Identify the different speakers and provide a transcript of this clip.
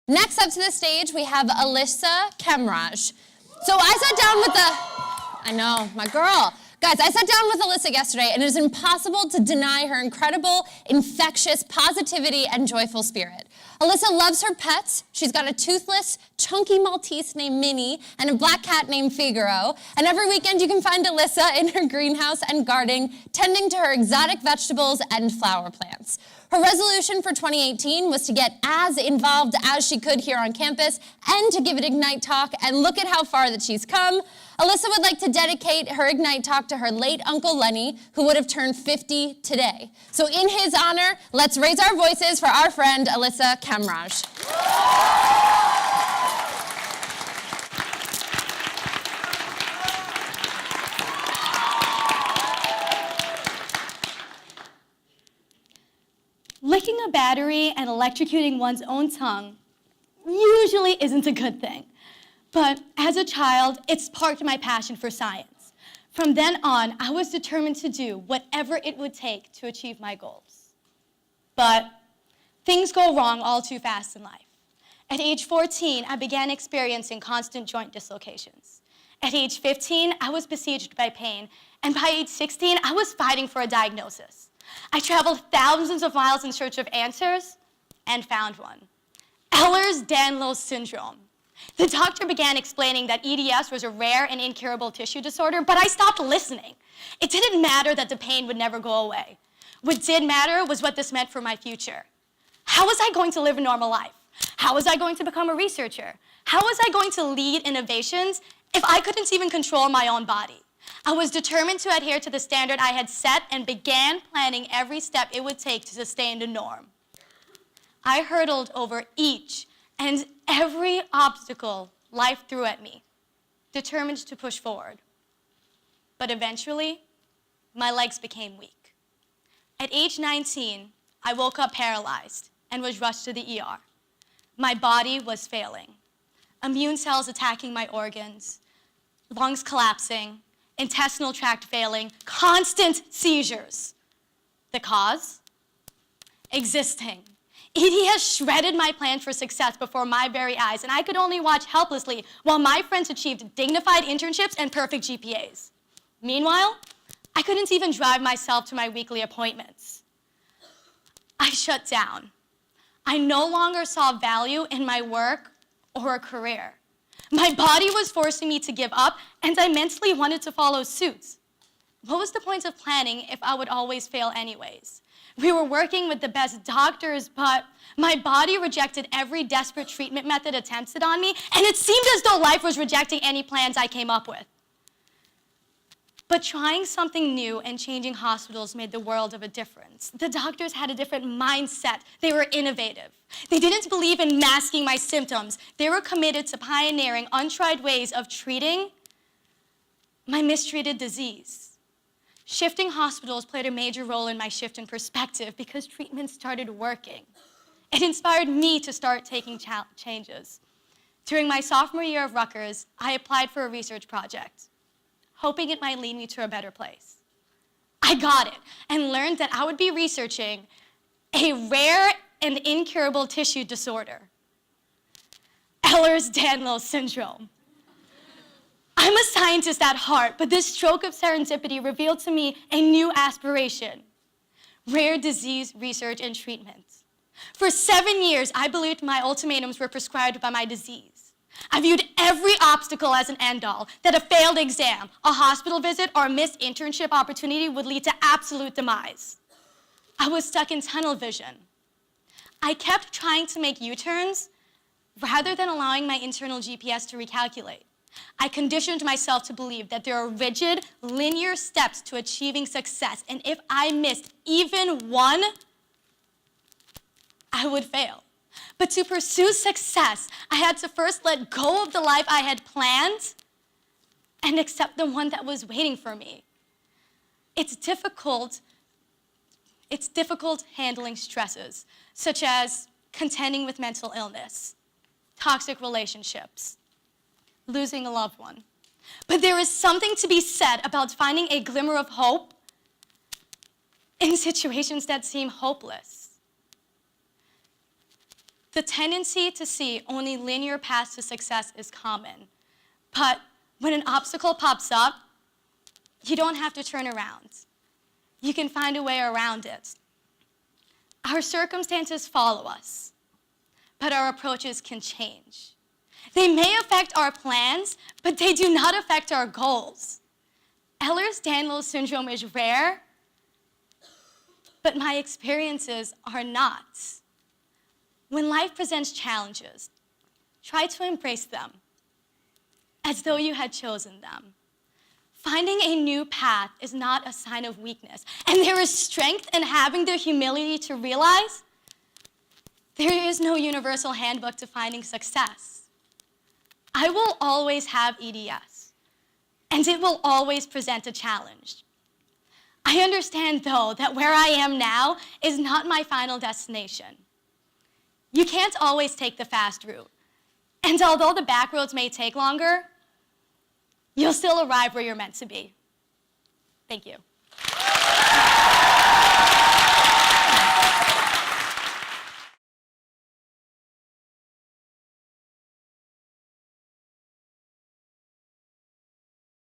Speaker 1: Next up to the stage, we have Allysa Kemraj. So I sat down with I know, my girl. Guys, I sat down with Allysa yesterday, and it is impossible to deny her incredible, infectious positivity and joyful spirit. Allysa loves her pets. She's got a toothless, chunky Maltese named Minnie and a black cat named Figaro. And every weekend you can find Allysa in her greenhouse and garden, tending to her exotic vegetables and flower plants. Her resolution for 2018 was to get as involved as she could here on campus and to give an Ignite talk, and look at how far that she's come. Allysa would like to dedicate her Ignite talk to her late Uncle Lenny, who would have turned 50 today. So in his honor, let's raise our voices for our friend Allysa Kemraj.
Speaker 2: Licking a battery and electrocuting one's own tongue usually isn't a good thing. But as a child, it sparked my passion for science. From then on, I was determined to do whatever it would take to achieve my goals. But things go wrong all too fast in life. At age 14, I began experiencing constant joint dislocations. At age 15, I was besieged by pain. And by age 16, I was fighting for a diagnosis. I traveled thousands of miles in search of answers and found one. Ehlers-Danlos syndrome. The doctor began explaining that EDS was a rare and incurable tissue disorder, but I stopped listening. It didn't matter that the pain would never go away. What did matter was what this meant for my future. How was I going to live a normal life? How was I going to become a researcher? How was I going to lead innovations if I couldn't even control my own body? I was determined to adhere to the standard I had set and began planning every step it would take to sustain the norm. I hurdled over each and every obstacle life threw at me, determined to push forward. But eventually, my legs became weak. At age 19, I woke up paralyzed and was rushed to the ER. My body was failing. Immune cells attacking my organs, lungs collapsing, intestinal tract failing, constant seizures. The cause? Existing. EDS shredded my plan for success before my very eyes, and I could only watch helplessly while my friends achieved dignified internships and perfect GPAs. Meanwhile, I couldn't even drive myself to my weekly appointments. I shut down. I no longer saw value in my work or a career. My body was forcing me to give up, and I mentally wanted to follow suit. What was the point of planning if I would always fail anyways? We were working with the best doctors, but my body rejected every desperate treatment method attempted on me, and it seemed as though life was rejecting any plans I came up with. But trying something new and changing hospitals made the world of a difference. The doctors had a different mindset. They were innovative. They didn't believe in masking my symptoms. They were committed to pioneering untried ways of treating my mistreated disease. Shifting hospitals played a major role in my shift in perspective because treatment started working. It inspired me to start taking changes. During my sophomore year of Rutgers, I applied for a research project, hoping it might lead me to a better place. I got it and learned that I would be researching a rare and incurable tissue disorder, Ehlers-Danlos syndrome. I'm a scientist at heart, but this stroke of serendipity revealed to me a new aspiration: rare disease research and treatment. For 7 years, I believed my ultimatums were prescribed by my disease. I viewed every obstacle as an end-all, that a failed exam, a hospital visit, or a missed internship opportunity would lead to absolute demise. I was stuck in tunnel vision. I kept trying to make U-turns rather than allowing my internal GPS to recalculate. I conditioned myself to believe that there are rigid, linear steps to achieving success, and if I missed even one, I would fail. But to pursue success, I had to first let go of the life I had planned and accept the one that was waiting for me. It's difficult handling stresses, such as contending with mental illness, toxic relationships, losing a loved one. But there is something to be said about finding a glimmer of hope in situations that seem hopeless. The tendency to see only linear paths to success is common. But when an obstacle pops up, you don't have to turn around. You can find a way around it. Our circumstances follow us, but our approaches can change. They may affect our plans, but they do not affect our goals. Ehlers-Danlos syndrome is rare, but my experiences are not. When life presents challenges, try to embrace them as though you had chosen them. Finding a new path is not a sign of weakness, and there is strength in having the humility to realize there is no universal handbook to finding success. I will always have EDS, and it will always present a challenge. I understand, though, that where I am now is not my final destination. You can't always take the fast route, and although the back roads may take longer, you'll still arrive where you're meant to be. Thank you.